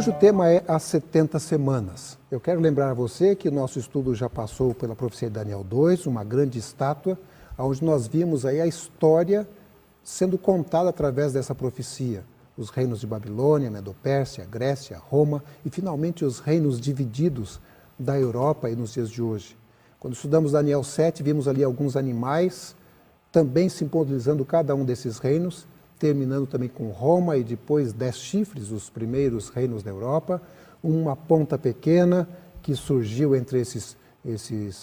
Hoje o tema é as 70 semanas. Eu quero lembrar a você que o nosso estudo já passou pela profecia de Daniel 2, uma grande estátua, onde nós vimos aí a história sendo contada através dessa profecia. Os reinos de Babilônia, Medopérsia, Grécia, Roma e finalmente os reinos divididos da Europa e nos dias de hoje. Quando estudamos Daniel 7, vimos ali alguns animais, também simbolizando cada um desses reinos, terminando também com Roma e depois 10 chifres, os primeiros reinos da Europa, uma ponta pequena que surgiu entre esses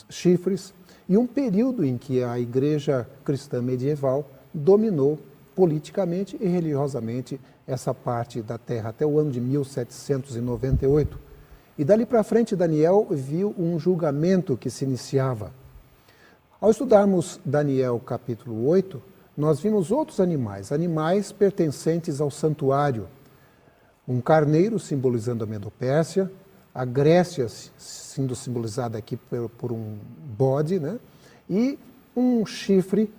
chifres, e um período em que a igreja cristã medieval dominou politicamente e religiosamente essa parte da terra, até o ano de 1798. E dali para frente, Daniel viu um julgamento que se iniciava. Ao estudarmos Daniel capítulo 8, nós vimos outros animais pertencentes ao santuário. Um carneiro simbolizando a Medopérsia, a Grécia sendo simbolizada aqui por um bode, né? E um chifre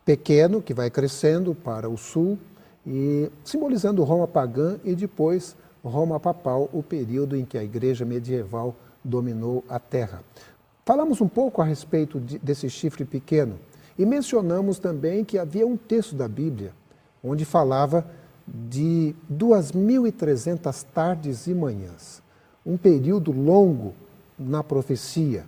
pequeno que vai crescendo para o sul, e simbolizando Roma pagã e depois Roma papal, o período em que a igreja medieval dominou a terra. Falamos um pouco a respeito desse chifre pequeno e mencionamos também que havia um texto da Bíblia onde falava de 2.300 tardes e manhãs, um período longo na profecia.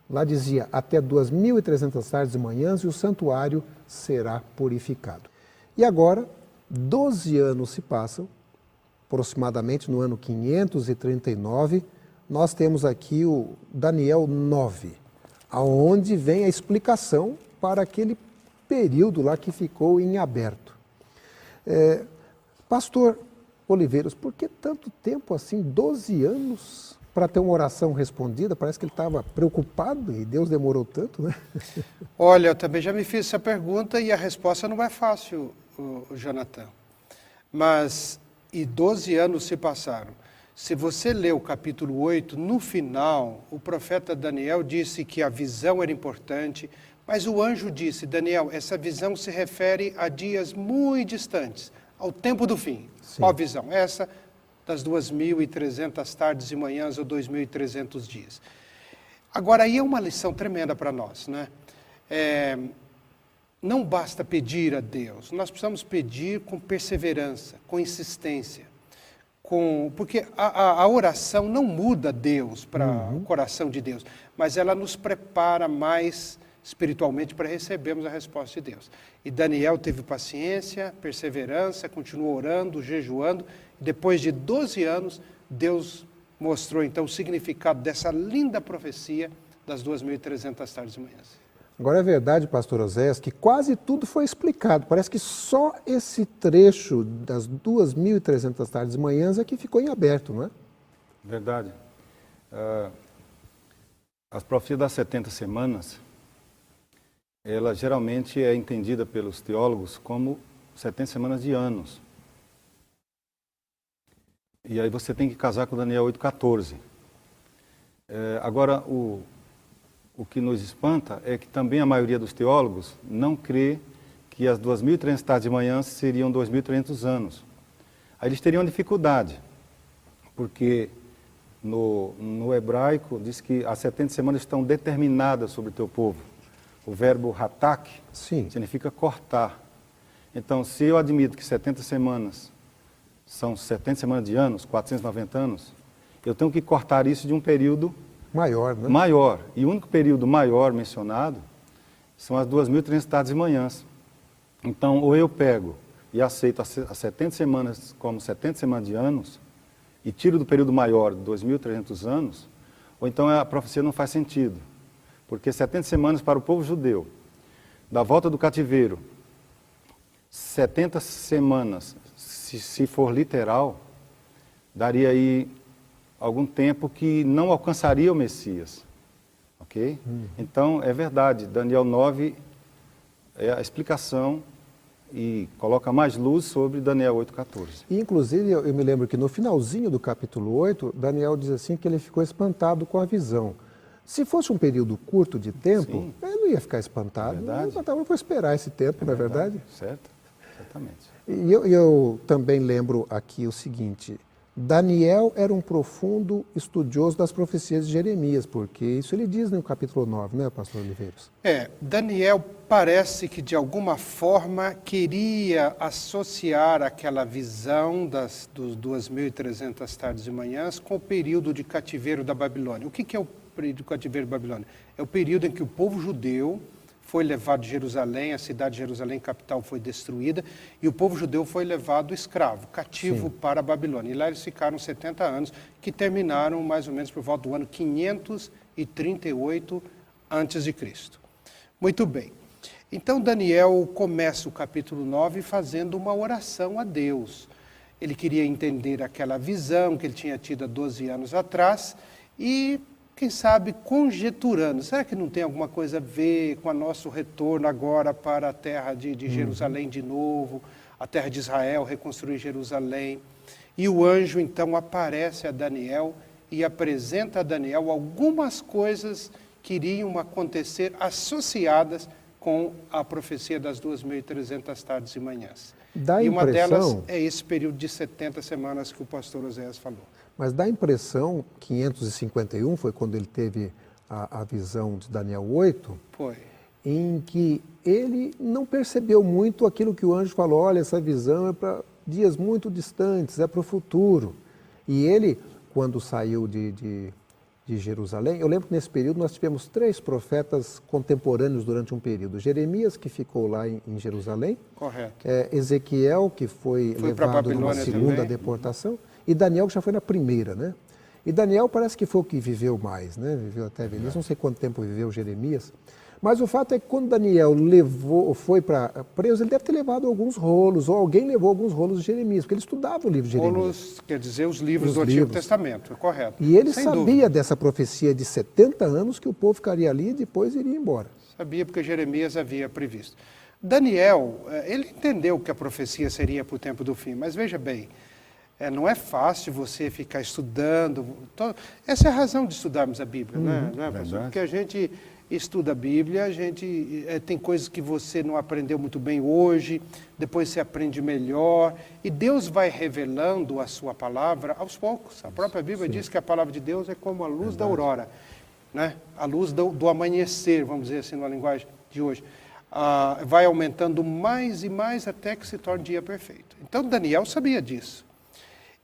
Lá dizia até 2.300 tardes e manhãs e o santuário será purificado. E agora, 12 anos se passam, aproximadamente no ano 539, nós temos aqui o Daniel 9, aonde vem a explicação para aquele período lá que ficou em aberto. Pastor Oliveiros, por que tanto tempo assim, 12 anos, para ter uma oração respondida? Parece que ele estava preocupado e Deus demorou tanto, né? Olha, eu também já me fiz essa pergunta e a resposta não é fácil, Jonathan. Mas, 12 anos se passaram. Se você lê o capítulo 8, no final, o profeta Daniel disse que a visão era importante, mas o anjo disse, Daniel, essa visão se refere a dias muito distantes, ao tempo do fim. Sim. Qual visão? Essa das 2.300 tardes e manhãs ou 2.300 dias. Agora, aí é uma lição tremenda para nós, né? Não basta pedir a Deus, nós precisamos pedir com perseverança, com insistência. Porque a oração não muda Deus para o coração de Deus, mas ela nos prepara mais espiritualmente para recebermos a resposta de Deus. E Daniel teve paciência, perseverança, continuou orando, jejuando. Depois de 12 anos, Deus mostrou então o significado dessa linda profecia das 2.300 tardes e manhãs. Agora é verdade, pastor Oséias, que quase tudo foi explicado. Parece que só esse trecho das 2.300 tardes e manhãs é que ficou em aberto, não é? Verdade. As profecias das 70 semanas, ela geralmente é entendida pelos teólogos como 70 semanas de anos. E aí você tem que casar com Daniel 8,14. Agora, o que nos espanta é que também a maioria dos teólogos não crê que as 2.300 tardes de manhã seriam 2.300 anos. Aí eles teriam dificuldade, porque no hebraico diz que as 70 semanas estão determinadas sobre o teu povo. O verbo hatak significa cortar. Então, se eu admito que 70 semanas são 70 semanas de anos, 490 anos, eu tenho que cortar isso de um período maior, né? Maior. E o único período maior mencionado são as 2.300 tardes e manhãs. Então, ou eu pego e aceito as 70 semanas como 70 semanas de anos e tiro do período maior 2.300 anos, ou então a profecia não faz sentido. Porque 70 semanas para o povo judeu, da volta do cativeiro, 70 semanas, se for literal, daria aí algum tempo que não alcançaria o Messias, ok? Então, é verdade, Daniel 9 é a explicação e coloca mais luz sobre Daniel 8,14. E, inclusive, eu me lembro que no finalzinho do capítulo 8, Daniel diz assim que ele ficou espantado com a visão. Se fosse um período curto de tempo, ele não ia ficar espantado, eu vou esperar esse tempo, não é verdade? Certo, certamente. E eu também lembro aqui o seguinte, Daniel era um profundo estudioso das profecias de Jeremias, porque isso ele diz no capítulo 9, né, pastor Oliveiros? Daniel parece que de alguma forma queria associar aquela visão dos 2.300 tardes e manhãs com o período de cativeiro da Babilônia. O que é o período de cativeiro da Babilônia? É o período em que o povo judeu foi levado de Jerusalém, a cidade de Jerusalém, capital, foi destruída, e o povo judeu foi levado escravo, cativo para a Babilônia. E lá eles ficaram 70 anos, que terminaram mais ou menos por volta do ano 538 a.C. Muito bem. Então Daniel começa o capítulo 9 fazendo uma oração a Deus. Ele queria entender aquela visão que ele tinha tido há 12 anos atrás e, quem sabe, conjeturando. Será que não tem alguma coisa a ver com o nosso retorno agora para a terra de Jerusalém de novo, a terra de Israel, reconstruir Jerusalém? E o anjo, então, aparece a Daniel e apresenta a Daniel algumas coisas que iriam acontecer associadas com a profecia das 2.300 tardes e manhãs. E uma delas é esse período de 70 semanas que o pastor Oséias falou. Mas dá a impressão, 551 foi quando ele teve a visão de Daniel 8, em que ele não percebeu muito aquilo que o anjo falou, olha, essa visão é para dias muito distantes, é para o futuro. E ele, quando saiu de Jerusalém, eu lembro que nesse período nós tivemos 3 profetas contemporâneos durante um período. Jeremias, que ficou lá em Jerusalém. Correto. Ezequiel, que foi levado numa segunda deportação. E Daniel, que já foi na primeira, né? E Daniel parece que foi o que viveu mais, né? Viveu até a velhice, não sei quanto tempo viveu Jeremias. Mas o fato é que quando Daniel foi para preso, ele deve ter levado alguns rolos, ou alguém levou alguns rolos de Jeremias, porque ele estudava o livro de Jeremias. Rolos, quer dizer, os livros do Antigo Testamento, é correto. E ele sabia dessa profecia de 70 anos que o povo ficaria ali e depois iria embora. Sabia, porque Jeremias havia previsto. Daniel, ele entendeu que a profecia seria para o tempo do fim, mas veja bem, não é fácil você ficar estudando. Essa é a razão de estudarmos a Bíblia, não é, pastor? Porque a gente estuda a Bíblia, a gente tem coisas que você não aprendeu muito bem hoje, depois você aprende melhor, e Deus vai revelando a sua palavra aos poucos. A própria Bíblia diz que a palavra de Deus é como a luz da aurora, né? A luz do amanhecer, vamos dizer assim, na linguagem de hoje. Vai aumentando mais e mais até que se torne dia perfeito. Então Daniel sabia disso.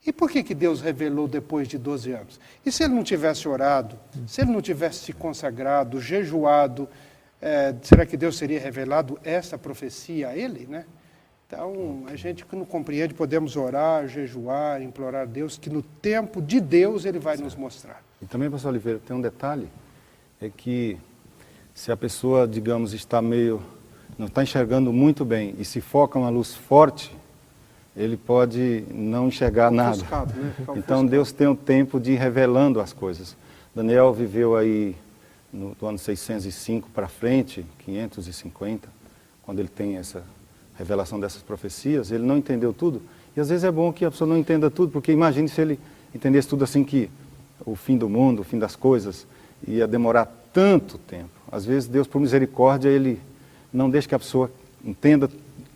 E por que Deus revelou depois de 12 anos? E se ele não tivesse orado, se ele não tivesse se consagrado, jejuado, será que Deus teria revelado essa profecia a ele, né? Então, a gente que não compreende, podemos orar, jejuar, implorar a Deus, que no tempo de Deus ele vai nos mostrar. E também, pastor Oliveira, tem um detalhe, é que se a pessoa, digamos, não está enxergando muito bem e se foca uma luz forte, ele pode não enxergar nada. Né? Então Deus tem o tempo de ir revelando as coisas. Daniel viveu aí do ano 605 para frente, 550, quando ele tem essa revelação dessas profecias, ele não entendeu tudo. E às vezes é bom que a pessoa não entenda tudo, porque imagine se ele entendesse tudo assim, que o fim do mundo, o fim das coisas, ia demorar tanto tempo. Às vezes Deus, por misericórdia, ele não deixa que a pessoa entenda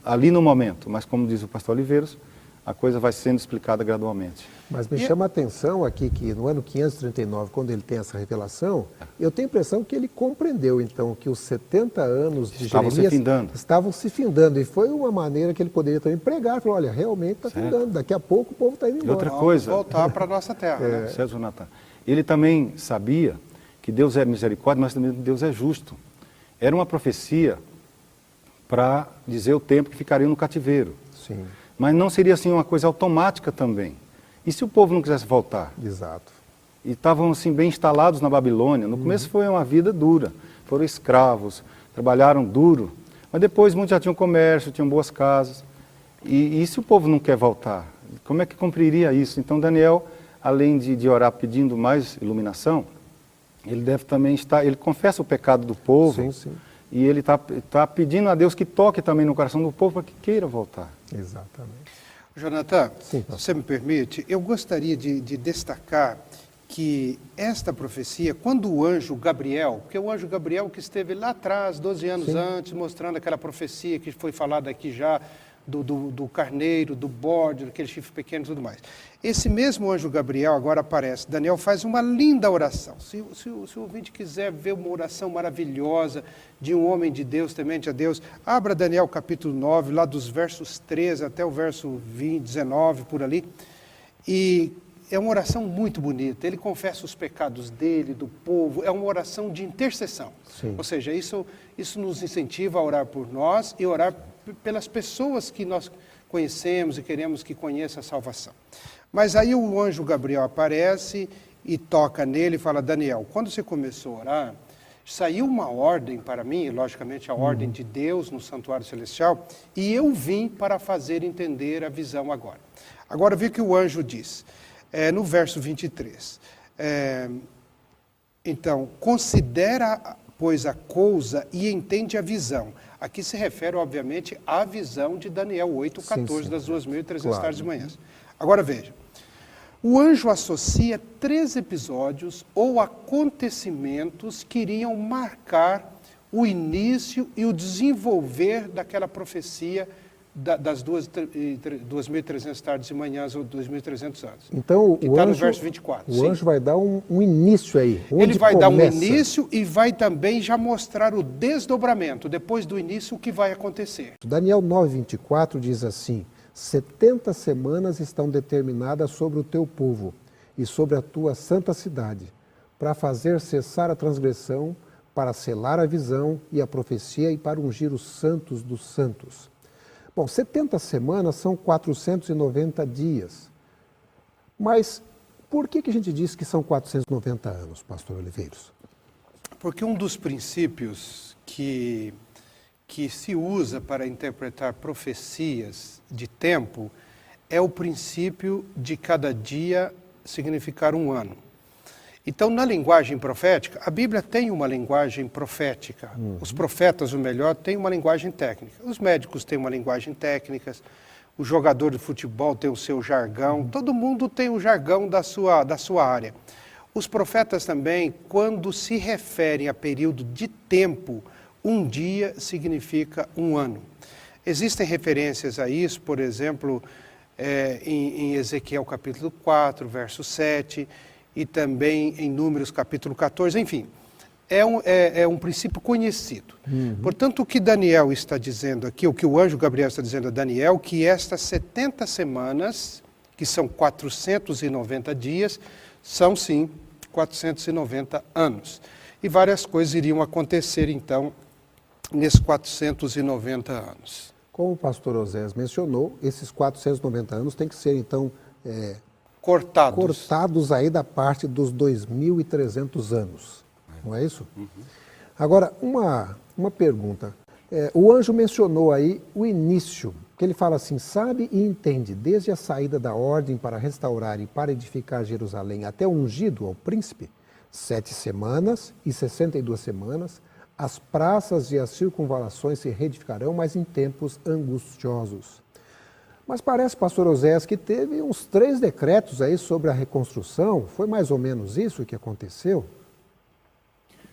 ali no momento, mas como diz o pastor Oliveiros, a coisa vai sendo explicada gradualmente. Mas me chama a atenção aqui que no ano 539, quando ele tem essa revelação, eu tenho a impressão que ele compreendeu então que os 70 anos de Jeremias estavam se findando, e foi uma maneira que ele poderia também pregar, falou, olha, realmente está findando, daqui a pouco o povo está indo embora. E outra coisa, vamos voltar para a nossa terra. Né? César Natan, ele também sabia que Deus é misericórdia, mas também Deus é justo. Era uma profecia para dizer o tempo que ficariam no cativeiro. Sim. Mas não seria assim uma coisa automática também. E se o povo não quisesse voltar? Exato. E estavam assim bem instalados na Babilônia. No começo foi uma vida dura. Foram escravos, trabalharam duro. Mas depois muitos já tinham comércio, tinham boas casas. E se o povo não quer voltar? Como é que cumpriria isso? Então Daniel, além de orar pedindo mais iluminação, ele deve também estar, ele confessa o pecado do povo. Sim, sim. E ele está pedindo a Deus que toque também no coração do povo para que queira voltar. Exatamente. Jonathan, se você me permite, eu gostaria de destacar que esta profecia, quando o anjo Gabriel, porque o anjo Gabriel que esteve lá atrás, 12 anos antes, mostrando aquela profecia que foi falada aqui já do carneiro, do bode, daquele chifre pequeno e tudo mais. Esse mesmo anjo Gabriel agora aparece. Daniel faz uma linda oração. Se o ouvinte quiser ver uma oração maravilhosa de um homem de Deus, temente a Deus, abra Daniel capítulo 9, lá dos versos 13 até o verso 20, 19, por ali. E é uma oração muito bonita. Ele confessa os pecados dele, do povo. É uma oração de intercessão. Sim. Ou seja, isso nos incentiva a orar por nós e orar pelas pessoas que nós conhecemos e queremos que conheçam a salvação. Mas aí o anjo Gabriel aparece e toca nele e fala: Daniel, quando você começou a orar, saiu uma ordem para mim, logicamente a ordem de Deus no santuário celestial, e eu vim para fazer entender a visão agora. Agora vê o que o anjo diz, no verso 23. Então, considera, pois, a coisa e entende a visão. Aqui se refere, obviamente, à visão de Daniel 8:14, das 2.300 tardes e manhãs. Agora veja, o anjo associa 3 episódios ou acontecimentos que iriam marcar o início e o desenvolver daquela profecia das 2.300 tardes e manhãs ou 2.300 anos. Então, que está no verso 24. O anjo vai dar um início aí. Ele vai dar um início e vai também já mostrar o desdobramento, depois do início, o que vai acontecer. Daniel 9:24 diz assim: 70 semanas estão determinadas sobre o teu povo e sobre a tua santa cidade, para fazer cessar a transgressão, para selar a visão e a profecia e para ungir os santos dos santos. Bom, 70 semanas são 490 dias. Mas por que a gente diz que são 490 anos, pastor Oliveiros? Porque um dos princípios que se usa para interpretar profecias de tempo é o princípio de cada dia significar um ano. Então, na linguagem profética, a Bíblia tem uma linguagem profética. Os profetas, o melhor, têm uma linguagem técnica. Os médicos têm uma linguagem técnica, o jogador de futebol tem o seu jargão, todo mundo tem o jargão da sua área. Os profetas também, quando se referem a período de tempo, um dia significa um ano. Existem referências a isso, por exemplo, em Ezequiel capítulo 4, verso 7, e também em Números capítulo 14, enfim, é um princípio conhecido. Portanto, o que Daniel está dizendo aqui, o que o anjo Gabriel está dizendo a Daniel, que estas 70 semanas, que são 490 dias, são sim 490 anos. E várias coisas iriam acontecer, então, nesses 490 anos. Como o pastor Osés mencionou, esses 490 anos têm que ser, então, cortados aí da parte dos 2.300 anos. Não é isso? Agora, uma pergunta. O anjo mencionou aí o início, que ele fala assim: sabe e entende, desde a saída da ordem para restaurar e para edificar Jerusalém até o ungido ao príncipe, 7 semanas e 62 semanas, as praças e as circunvalações se reedificarão, mas em tempos angustiosos. Mas parece, pastor Osés, que teve uns 3 decretos aí sobre a reconstrução. Foi mais ou menos isso que aconteceu?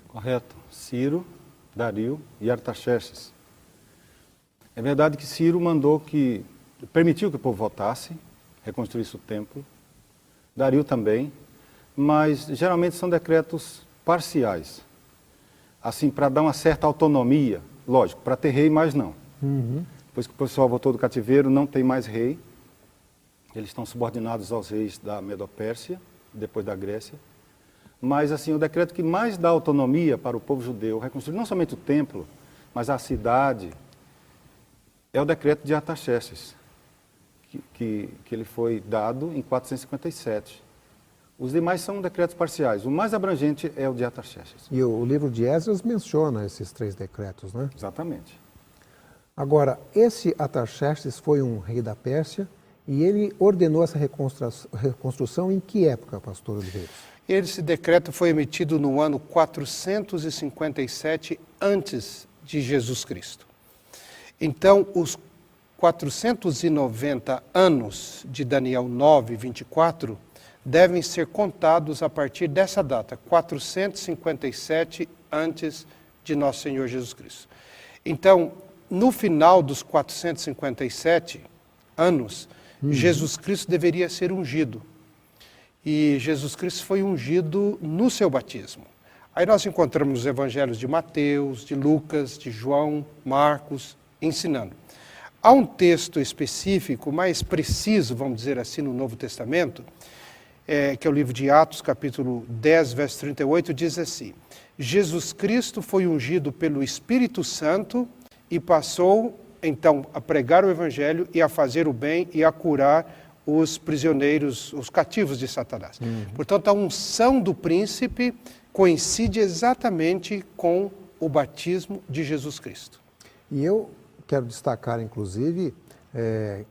Correto. Ciro, Dario e Artaxerxes. É verdade que Ciro permitiu que o povo votasse, reconstruísse o templo. Dario também, mas geralmente são decretos parciais. Assim, para dar uma certa autonomia, lógico, para ter rei, mas não. Depois que o pessoal voltou do cativeiro, não tem mais rei. Eles estão subordinados aos reis da Medopérsia, depois da Grécia. Mas, assim, o decreto que mais dá autonomia para o povo judeu reconstruir não somente o templo, mas a cidade, é o decreto de Artaxerxes, que ele foi dado em 457. Os demais são decretos parciais. O mais abrangente é o de Artaxerxes. E o livro de Esdras menciona esses 3 decretos, né? Exatamente. Agora, esse Artaxerxes foi um rei da Pérsia e ele ordenou essa reconstrução em que época, pastor Oliveiros? Esse decreto foi emitido no ano 457 antes de Jesus Cristo. Então, os 490 anos de Daniel 9, 24, devem ser contados a partir dessa data, 457 antes de nosso Senhor Jesus Cristo. Então, no final dos 457 anos, Jesus Cristo deveria ser ungido. E Jesus Cristo foi ungido no seu batismo. Aí nós encontramos os evangelhos de Mateus, de Lucas, de João, Marcos, ensinando. Há um texto específico, mais preciso, vamos dizer assim, no Novo Testamento, que é o livro de Atos, capítulo 10, verso 38, diz assim: Jesus Cristo foi ungido pelo Espírito Santo e passou, então, a pregar o evangelho e a fazer o bem e a curar os prisioneiros, os cativos de Satanás. Portanto, a unção do príncipe coincide exatamente com o batismo de Jesus Cristo. E eu quero destacar, inclusive,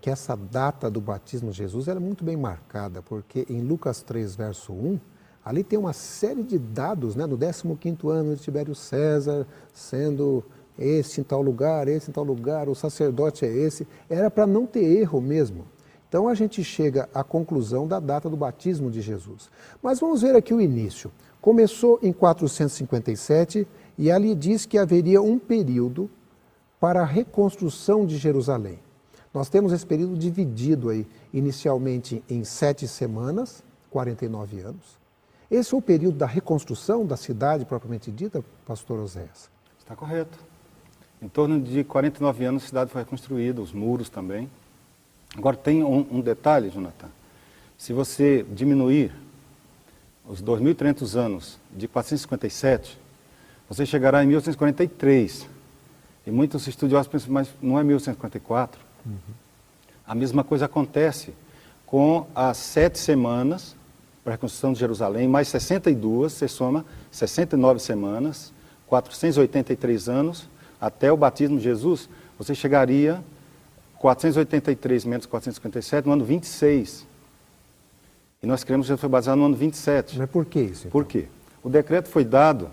que essa data do batismo de Jesus ela é muito bem marcada, porque em Lucas 3, verso 1, ali tem uma série de dados, né, no 15º ano de Tibério César, sendo este em tal lugar, esse em tal lugar, o sacerdote é esse, era para não ter erro mesmo. Então a gente chega à conclusão da data do batismo de Jesus. Mas vamos ver aqui o início. Começou em 457 e ali diz que haveria um período para a reconstrução de Jerusalém. Nós temos esse período dividido aí, inicialmente em 7 semanas, 49 anos. Esse é o período da reconstrução da cidade propriamente dita, pastor Oséias? Está correto. Em torno de 49 anos a cidade foi reconstruída, os muros também. Agora tem um detalhe, Jonathan. Se você diminuir os 2.300 anos de 457, você chegará em 1843. E muitos estudiosos pensam, mas não é 1854? A mesma coisa acontece com as 7 semanas para a reconstrução de Jerusalém, mais 62, você soma 69 semanas, 483 anos, até o batismo de Jesus, você chegaria 483 menos 457 no ano 26. E nós cremos que Jesus foi batizado no ano 27. Mas por que isso? Então? Por quê? O decreto foi dado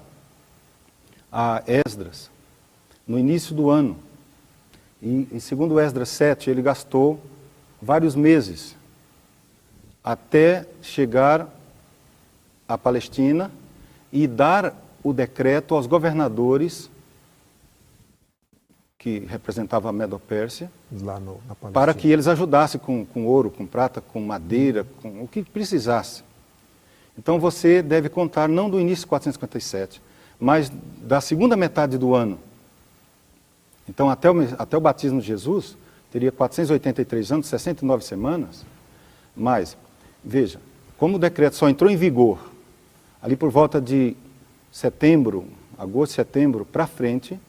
a Esdras no início do ano. E segundo Esdras 7, ele gastou vários meses até chegar à Palestina e dar o decreto aos governadores que representavam a Medo-Pérsia, Lá na Palestina. para que eles ajudassem com ouro, com prata, com madeira, com o que precisasse. Então você deve contar não do início de 457, mas da segunda metade do ano. Então até o batismo de Jesus teria 483 anos, 69 semanas, mas, veja, como o decreto só entrou em vigor ali por volta de setembro, agosto, setembro, para frente,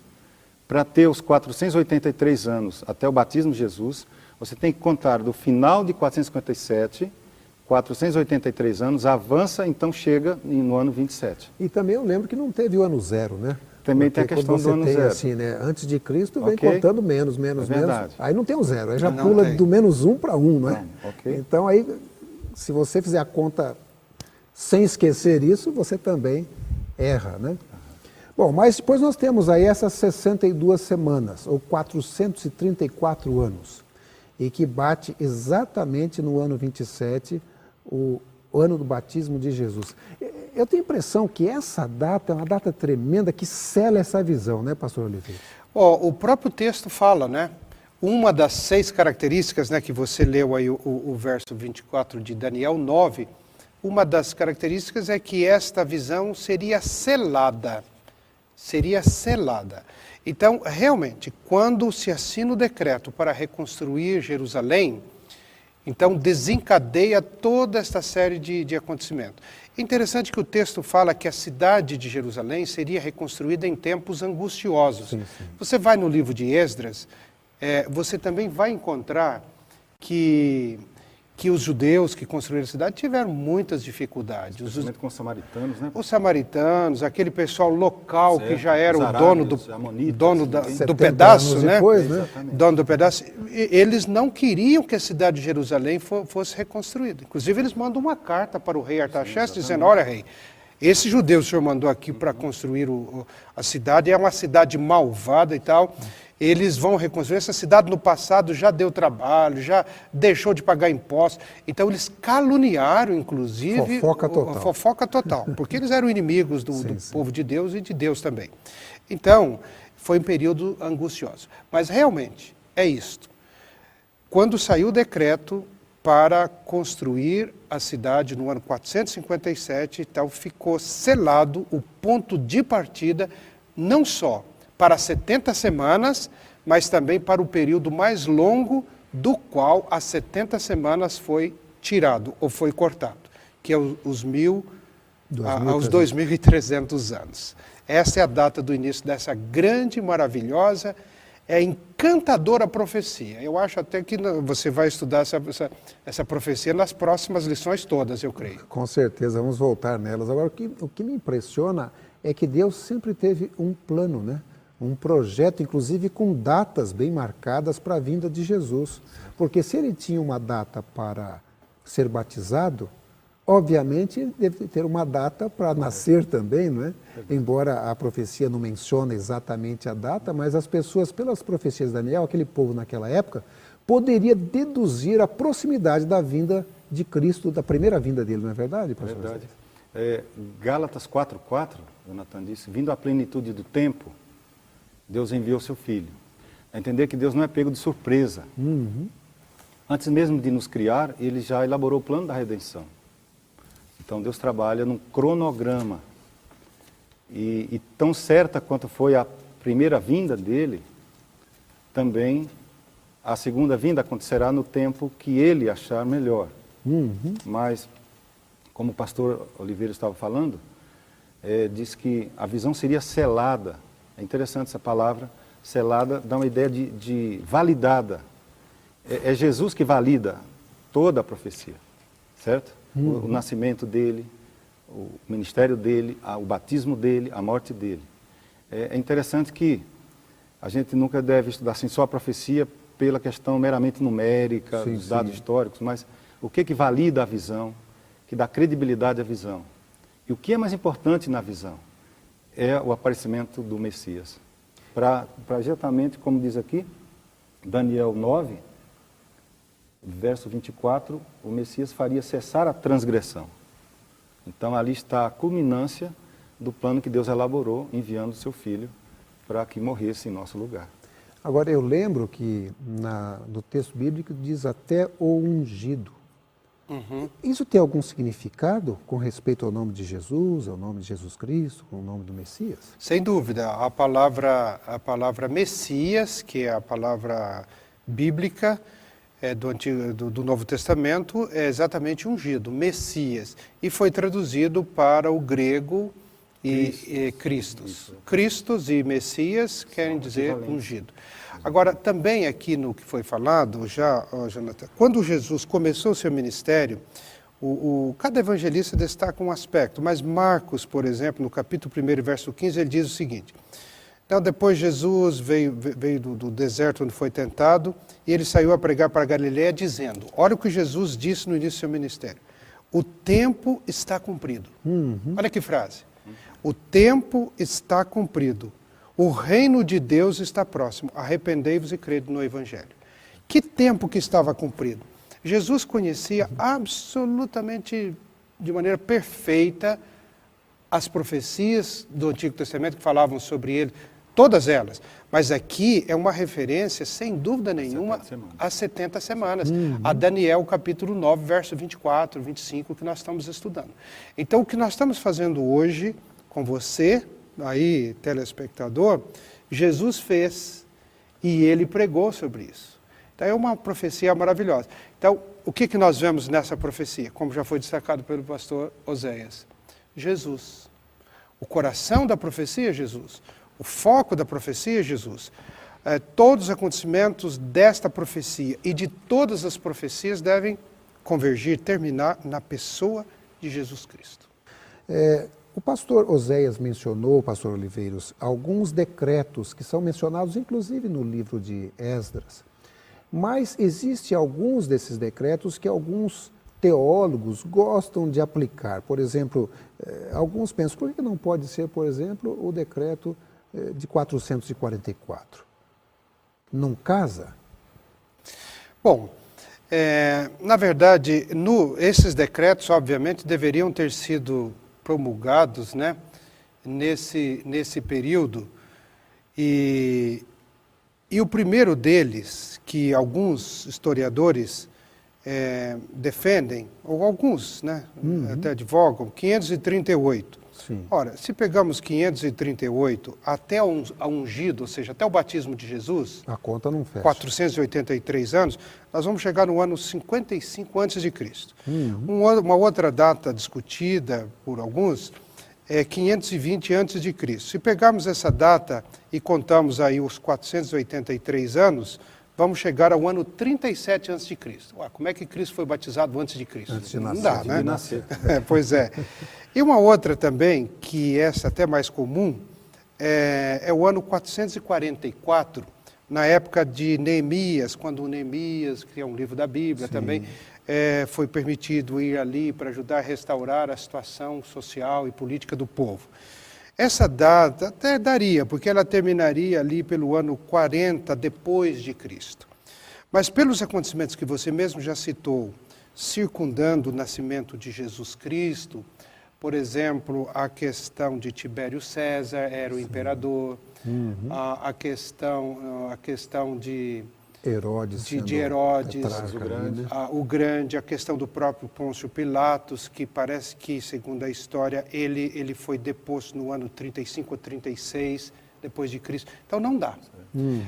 para ter os 483 anos até o batismo de Jesus, você tem que contar do final de 457, 483 anos, avança, então chega no ano 27. E também eu lembro que não teve o ano zero, né? Também Porque tem a questão quando do ano você tem zero. assim, né? Antes de Cristo vem Ok. contando menos. verdade. Aí não tem o zero, aí já Não pula tem. do -1 para 1, não é? Não, ok. Então aí, se você fizer a conta sem esquecer isso, você também erra, né? Bom, mas depois nós temos aí essas 62 semanas, ou 434 anos, e que bate exatamente no ano 27, o ano do batismo de Jesus. Eu tenho a impressão que essa data é uma data tremenda que sela essa visão, né, pastor Oliveira? O próprio texto fala, né? Uma das 6 características, né, que você leu aí o verso 24 de Daniel 9, uma das características é que esta visão seria selada. Seria selada. Então, realmente, quando se assina o decreto para reconstruir Jerusalém, então desencadeia toda esta série de acontecimentos. É interessante que o texto fala que a cidade de Jerusalém seria reconstruída em tempos angustiosos. Sim. Você vai no livro de Esdras, você também vai encontrar que os judeus que construíram a cidade tiveram muitas dificuldades. Especialmente com os samaritanos, né? Os samaritanos, aquele pessoal local Certo, que já era os o arábios, dono os amonitas, dono né? do 70 pedaço, anos né? depois, né? Exatamente. Dono do pedaço. Eles não queriam que a cidade de Jerusalém fosse reconstruída. Inclusive, eles mandam uma carta para o rei Artaxerxes dizendo: olha, rei, esse judeu que o senhor mandou aqui para construir a cidade é uma cidade malvada e tal. Eles vão reconstruir. Essa cidade no passado já deu trabalho, já deixou de pagar impostos. Então eles caluniaram, inclusive... Fofoca total. Porque eles eram inimigos do povo de Deus e de Deus também. Então, foi um período angustioso. Mas realmente, é isto. Quando saiu o decreto para construir a cidade no ano 457, então ficou selado o ponto de partida, não só para 70 semanas, mas também para o período mais longo, do qual as 70 semanas foi tirado ou foi cortado, que é os 2.300 anos. Essa é a data do início dessa grande, maravilhosa, encantadora profecia. Eu acho até que você vai estudar essa profecia nas próximas lições todas, eu creio. Com certeza, vamos voltar nelas. Agora, o que me impressiona é que Deus sempre teve um plano, né? Um projeto, inclusive com datas bem marcadas para a vinda de Jesus. Porque se ele tinha uma data para ser batizado, obviamente ele deve ter uma data para nascer também, não é? Embora a profecia não mencione exatamente a data, mas as pessoas, pelas profecias de Daniel, aquele povo naquela época, poderia deduzir a proximidade da vinda de Cristo, da primeira vinda dele, não é verdade, pastor? Verdade. Gálatas 4:4, Jonathan disse, vindo à plenitude do tempo, Deus enviou seu Filho. A entender que Deus não é pego de surpresa. Antes mesmo de nos criar, Ele já elaborou o plano da redenção. Então Deus trabalha num cronograma. E tão certa quanto foi a primeira vinda dele, também a segunda vinda acontecerá no tempo que Ele achar melhor. Mas, como o pastor Oliveira estava falando, diz que a visão seria selada. É interessante essa palavra, selada, dá uma ideia de validada. É Jesus que valida toda a profecia, certo? O nascimento dele, o ministério dele, o batismo dele, a morte dele. É interessante que a gente nunca deve estudar assim, só a profecia pela questão meramente numérica, dos dados históricos, mas o que valida a visão, que dá credibilidade à visão. E o que é mais importante na visão? É o aparecimento do Messias. Para exatamente, como diz aqui, Daniel 9, verso 24, o Messias faria cessar a transgressão. Então ali está a culminância do plano que Deus elaborou, enviando o seu Filho para que morresse em nosso lugar. Agora eu lembro que no texto bíblico diz até o ungido. Isso tem algum significado com respeito ao nome de Jesus, ao nome de Jesus Cristo, com o nome do Messias? Sem dúvida. A palavra Messias, que é a palavra bíblica do Novo Testamento, é exatamente ungido, Messias. E foi traduzido para o grego Christos. Christos e Messias querem dizer ungido. Agora, também aqui no que foi falado, Jonathan, quando Jesus começou o seu ministério, cada evangelista destaca um aspecto, mas Marcos, por exemplo, no capítulo 1, verso 15, ele diz o seguinte: então, depois Jesus veio do deserto onde foi tentado, e ele saiu a pregar para Galiléia dizendo, olha o que Jesus disse no início do seu ministério, o tempo está cumprido. Olha que frase. O tempo está cumprido. O reino de Deus está próximo. Arrependei-vos e crede no Evangelho. Que tempo que estava cumprido? Jesus conhecia absolutamente, de maneira perfeita, as profecias do Antigo Testamento que falavam sobre ele, todas elas. Mas aqui é uma referência, sem dúvida nenhuma, às 70 semanas. A Daniel, capítulo 9, verso 24, 25, que nós estamos estudando. Então, o que nós estamos fazendo hoje com você, aí, telespectador, Jesus fez e ele pregou sobre isso. Então, é uma profecia maravilhosa. Então, o que nós vemos nessa profecia? Como já foi destacado pelo pastor Oséias. Jesus. O coração da profecia é Jesus. O foco da profecia é Jesus. Todos os acontecimentos desta profecia e de todas as profecias devem convergir, terminar na pessoa de Jesus Cristo. O pastor Oséias mencionou, pastor Oliveiros, alguns decretos que são mencionados inclusive no livro de Esdras. Mas existem alguns desses decretos que alguns teólogos gostam de aplicar. Por exemplo, alguns pensam, por que não pode ser, por exemplo, o decreto de 444? Não casa? Bom, na verdade, esses decretos, obviamente, deveriam ter sido promulgados, né, nesse período, E o primeiro deles, que alguns historiadores defendem, ou alguns, né, até advogam, 538. Sim. Ora, se pegamos 538 até a ungido, ou seja, até o batismo de Jesus, A conta não fecha. 483 anos, nós vamos chegar no ano 55 a.C. Uma outra data discutida por alguns é 520 a.C. Se pegarmos essa data e contamos aí os 483 anos, vamos chegar ao ano 37 a.C. Ué, como é que Cristo foi batizado antes de Cristo? Antes de Não nascer, dá, de né? nascer. Pois é. E uma outra também, que essa até mais comum, é o ano 444, na época de Neemias, quando Neemias, que é um livro da Bíblia também, foi permitido ir ali para ajudar a restaurar a situação social e política do povo. Essa data até daria, porque ela terminaria ali pelo ano 40 depois de Cristo. Mas pelos acontecimentos que você mesmo já citou, circundando o nascimento de Jesus Cristo, por exemplo, a questão de Tibério César, era o imperador, a questão de Herodes, de Herodes, tetrarca, o grande, a questão do próprio Pôncio Pilatos, que parece que, segundo a história, ele foi deposto no ano 35 ou 36 depois de Cristo. Então não dá.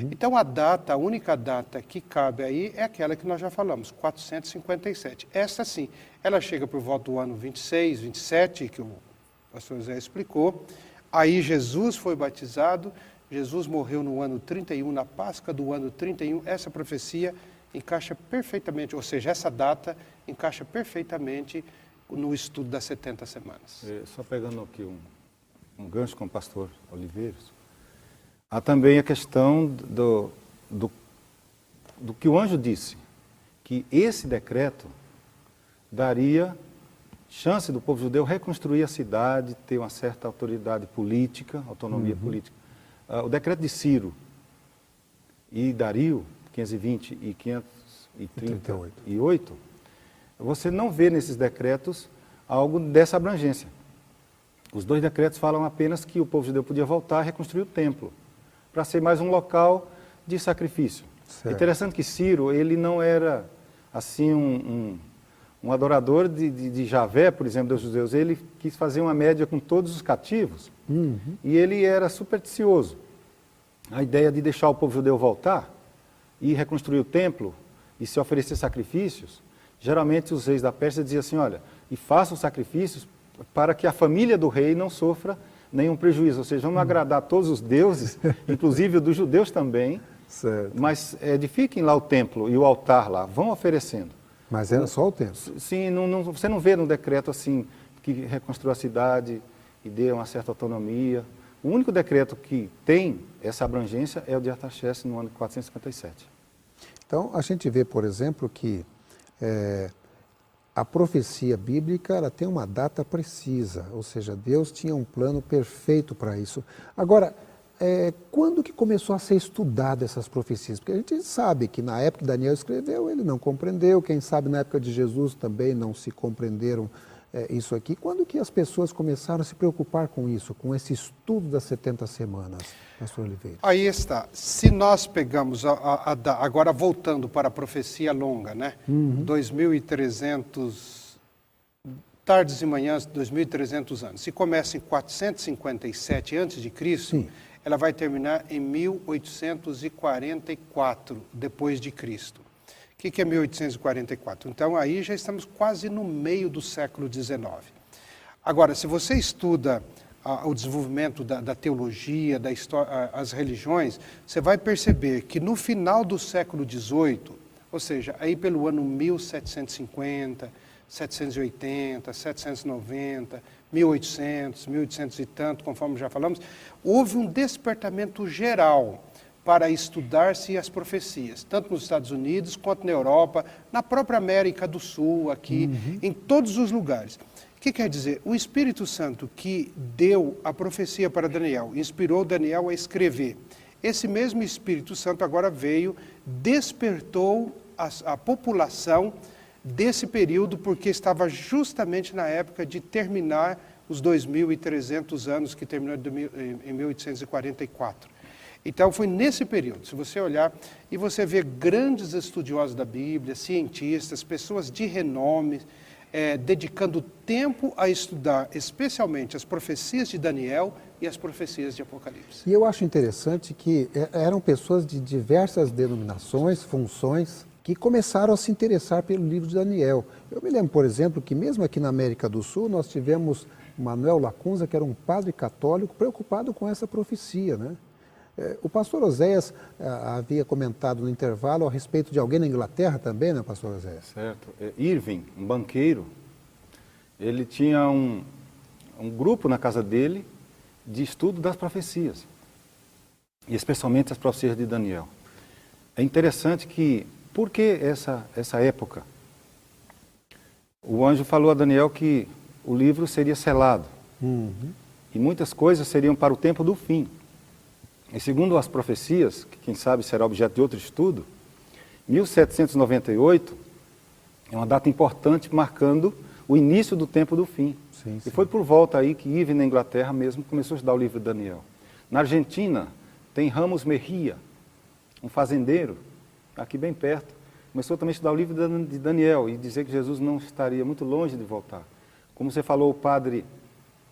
Então a única data que cabe aí é aquela que nós já falamos, 457. Essa sim, ela chega por volta do ano 26, 27, que o pastor José explicou. Aí Jesus foi batizado, Jesus morreu no ano 31, na Páscoa do ano 31. Essa profecia encaixa perfeitamente, ou seja, essa data encaixa perfeitamente no estudo das 70 semanas. Só pegando aqui um gancho com o pastor Oliveiros, há também a questão do que o anjo disse, que esse decreto daria chance do povo judeu reconstruir a cidade, ter uma certa autoridade política, autonomia política. O decreto de Ciro e Dario, 520 e 538, você não vê nesses decretos algo dessa abrangência. Os dois decretos falam apenas que o povo judeu podia voltar a reconstruir o templo, para ser mais um local de sacrifício. É interessante que Ciro, ele não era assim um adorador de Javé, por exemplo, dos judeus. Ele quis fazer uma média com todos os cativos e ele era supersticioso. A ideia de deixar o povo judeu voltar e reconstruir o templo e se oferecer sacrifícios, geralmente os reis da Pérsia diziam assim, olha, e façam sacrifícios para que a família do rei não sofra nenhum prejuízo, ou seja, vamos agradar todos os deuses, inclusive o dos judeus também, mas edifiquem lá o templo e o altar lá, vão oferecendo. Mas era só o templo. Sim, você não vê no decreto assim, que reconstruiu a cidade e deu uma certa autonomia. O único decreto que tem essa abrangência é o de Artaxerxes no ano 457. Então, a gente vê, por exemplo, que a profecia bíblica ela tem uma data precisa, ou seja, Deus tinha um plano perfeito para isso. Agora, quando que começou a ser estudada essas profecias? Porque a gente sabe que na época que Daniel escreveu, ele não compreendeu, quem sabe na época de Jesus também não se compreenderam isso aqui. Quando que as pessoas começaram a se preocupar com isso, com esse estudo das 70 semanas, pastor Oliveira? Aí está. Se nós pegamos, agora voltando para a profecia longa, né? 2.300, tardes e manhãs, 2.300 anos. Se começa em 457 a.C., ela vai terminar em 1844 depois de Cristo. O que é 1844? Então, aí já estamos quase no meio do século XIX. Agora, se você estuda o desenvolvimento da teologia, da história, as religiões, você vai perceber que no final do século XVIII, ou seja, aí pelo ano 1750, 780, 790, 1800, 1800 e tanto, conforme já falamos, houve um despertamento geral para estudar-se as profecias, tanto nos Estados Unidos quanto na Europa, na própria América do Sul, aqui, em todos os lugares. O que quer dizer? O Espírito Santo que deu a profecia para Daniel, inspirou Daniel a escrever. Esse mesmo Espírito Santo agora veio, despertou a população desse período, porque estava justamente na época de terminar os 2.300 anos, que terminou em 1844. Então, foi nesse período, se você olhar, e você vê grandes estudiosos da Bíblia, cientistas, pessoas de renome, dedicando tempo a estudar, especialmente as profecias de Daniel e as profecias de Apocalipse. E eu acho interessante que eram pessoas de diversas denominações, funções, que começaram a se interessar pelo livro de Daniel. Eu me lembro, por exemplo, que mesmo aqui na América do Sul, nós tivemos Manuel Lacunza, que era um padre católico preocupado com essa profecia, né? O pastor Oséias havia comentado no intervalo a respeito de alguém na Inglaterra também, né, pastor Oséias? Certo. Irving, um banqueiro, ele tinha um grupo na casa dele de estudo das profecias, e especialmente as profecias de Daniel. É interessante que, por que essa época? O anjo falou a Daniel que o livro seria selado, e muitas coisas seriam para o tempo do fim. E segundo as profecias, que quem sabe será objeto de outro estudo, 1798 é uma data importante marcando o início do tempo do fim. Sim, sim. E foi por volta aí que Irving, na Inglaterra mesmo, começou a estudar o livro de Daniel. Na Argentina, tem Ramos Mejia, um fazendeiro, aqui bem perto, começou também a estudar o livro de Daniel e dizer que Jesus não estaria muito longe de voltar. Como você falou, o padre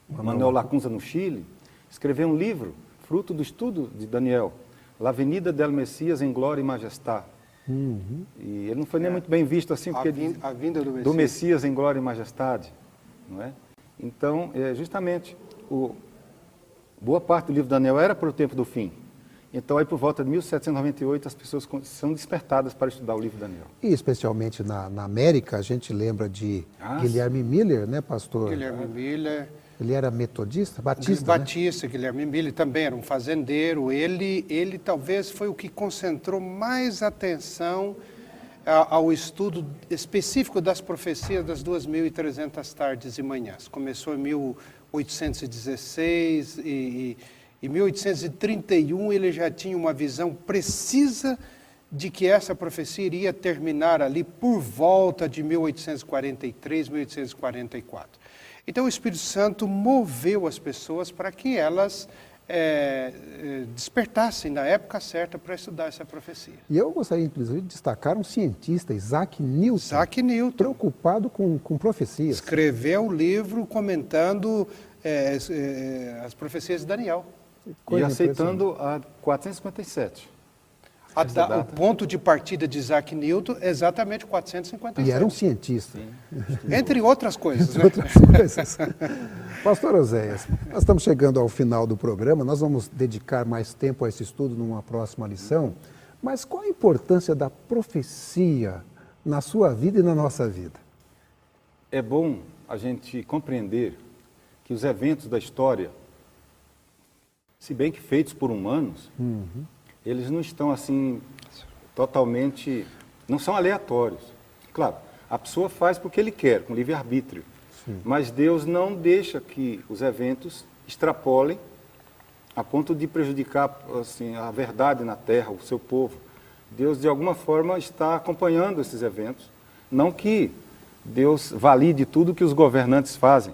Manuel Lacunza, no Chile, escreveu um livro, fruto do estudo de Daniel, La Venida del Messias em Glória e Majestade. E ele não foi nem muito bem visto assim, porque A vinda do Messias em Glória e Majestade, não é? Então, justamente, boa parte do livro de Daniel era para o tempo do fim. Então, aí por volta de 1798, as pessoas são despertadas para estudar o livro de Daniel. E especialmente na América, a gente lembra de Guilherme Miller, né, pastor? Guilherme Miller. Ele era metodista, Batista, Guilherme Miller também era um fazendeiro. Ele talvez foi o que concentrou mais atenção ao estudo específico das profecias das 2.300 tardes e manhãs. Começou em 1816 e em 1831 ele já tinha uma visão precisa de que essa profecia iria terminar ali por volta de 1843, 1844. Então o Espírito Santo moveu as pessoas para que elas despertassem na época certa para estudar essa profecia. E eu gostaria, inclusive, de destacar um cientista, Isaac Newton. Isaac Newton. Preocupado com profecias. Escreveu um livro comentando as profecias de Daniel. E aceitando a 457. O ponto de partida de Isaac Newton é exatamente 457. E era um cientista. Entre outras coisas. Entre outras coisas. Pastor Oséias, nós estamos chegando ao final do programa, nós vamos dedicar mais tempo a esse estudo numa próxima lição, mas qual a importância da profecia na sua vida e na nossa vida? É bom a gente compreender que os eventos da história, se bem que feitos por humanos, eles não estão assim totalmente, não são aleatórios. Claro, a pessoa faz porque ele quer, com livre-arbítrio. Mas Deus não deixa que os eventos extrapolem a ponto de prejudicar assim, a verdade na terra, o seu povo. Deus, de alguma forma, está acompanhando esses eventos. Não que Deus valide tudo que os governantes fazem.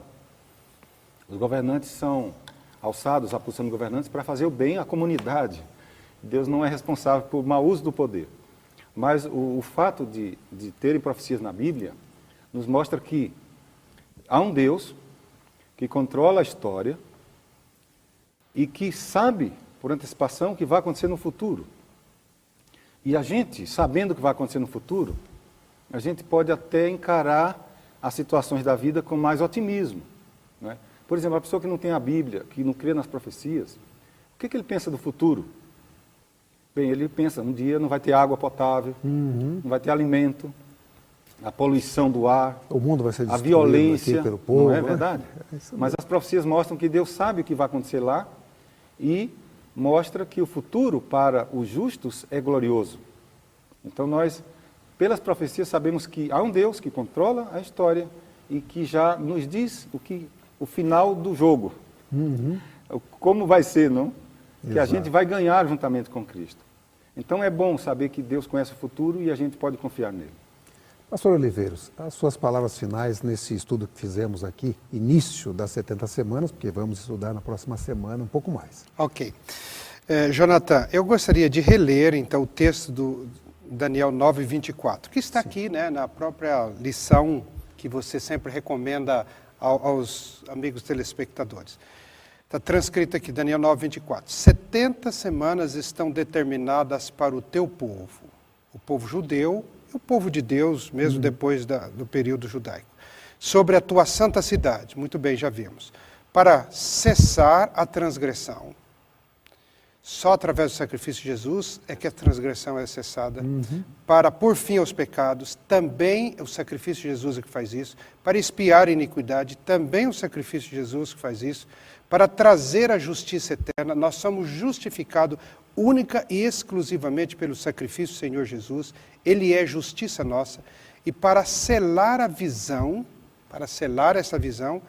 Os governantes são alçados à posição de governantes para fazer o bem à comunidade. Deus não é responsável por mau uso do poder. Mas o fato de terem profecias na Bíblia nos mostra que há um Deus que controla a história e que sabe, por antecipação, o que vai acontecer no futuro. E a gente, sabendo o que vai acontecer no futuro, a gente pode até encarar as situações da vida com mais otimismo, não é? Por exemplo, a pessoa que não tem a Bíblia, que não crê nas profecias, o que ele pensa do futuro? Bem, ele pensa, um dia não vai ter água potável, não vai ter alimento, a poluição do ar, o mundo vai ser a violência, pelo povo, não é verdade? Mas as profecias mostram que Deus sabe o que vai acontecer lá e mostra que o futuro para os justos é glorioso. Então nós, pelas profecias, sabemos que há um Deus que controla a história e que já nos diz o final do jogo. Como vai ser, não? Que a gente vai ganhar juntamente com Cristo. Então é bom saber que Deus conhece o futuro e a gente pode confiar nele. Pastor Oliveiros, as suas palavras finais nesse estudo que fizemos aqui, início das 70 semanas, porque vamos estudar na próxima semana um pouco mais. Ok. Jonathan, eu gostaria de reler, então, o texto do Daniel 9:24, que está aqui, né, na própria lição que você sempre recomenda aos amigos telespectadores. Está transcrito aqui, Daniel 9:24. 70 semanas estão determinadas para o teu povo, o povo judeu e o povo de Deus, mesmo depois do período judaico, sobre a tua santa cidade. Muito bem, já vimos. Para cessar a transgressão. Só através do sacrifício de Jesus é que a transgressão é cessada. Para pôr fim aos pecados, também o sacrifício de Jesus é que faz isso. Para expiar a iniquidade, também o sacrifício de Jesus que faz isso. Para trazer a justiça eterna, nós somos justificados única e exclusivamente pelo sacrifício do Senhor Jesus. Ele é justiça nossa. E para selar a visão, para selar essa visão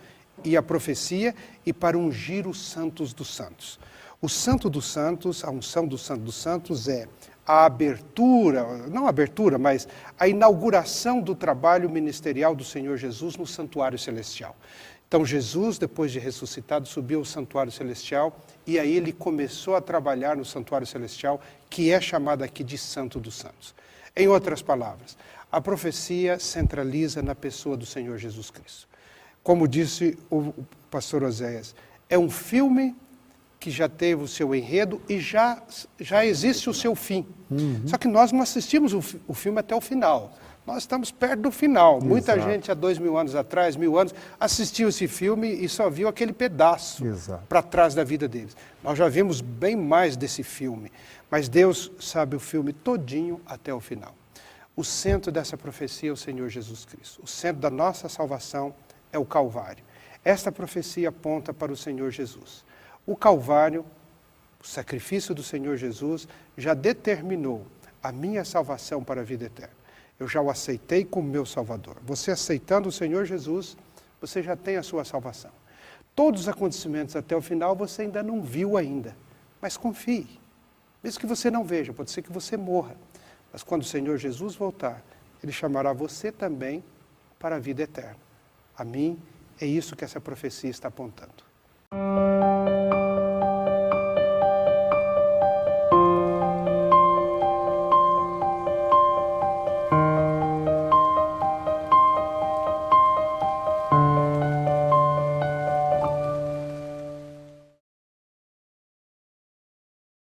e a profecia, e para ungir os santos dos santos. O Santo dos Santos, a unção do Santo dos Santos é a abertura, não a abertura, mas a inauguração do trabalho ministerial do Senhor Jesus no santuário celestial. Então Jesus, depois de ressuscitado, subiu ao santuário celestial e aí ele começou a trabalhar no santuário celestial, que é chamado aqui de Santo dos Santos. Em outras palavras, a profecia centraliza na pessoa do Senhor Jesus Cristo. Como disse o pastor Oséias, é um filme que já teve o seu enredo e já existe o seu fim. Só que nós não assistimos o filme até o final. Nós estamos perto do final. Exato. Muita gente há 2000 anos atrás, 1000 anos, assistiu esse filme e só viu aquele pedaço para trás da vida deles. Nós já vimos bem mais desse filme, mas Deus sabe o filme todinho até o final. O centro dessa profecia é o Senhor Jesus Cristo. O centro da nossa salvação é o Calvário. Esta profecia aponta para o Senhor Jesus. O Calvário, o sacrifício do Senhor Jesus, já determinou a minha salvação para a vida eterna. Eu já o aceitei como meu Salvador. Você aceitando o Senhor Jesus, você já tem a sua salvação. Todos os acontecimentos até o final você ainda não viu ainda, mas confie. Mesmo que você não veja, pode ser que você morra. Mas quando o Senhor Jesus voltar, Ele chamará você também para a vida eterna. A mim, é isso que essa profecia está apontando.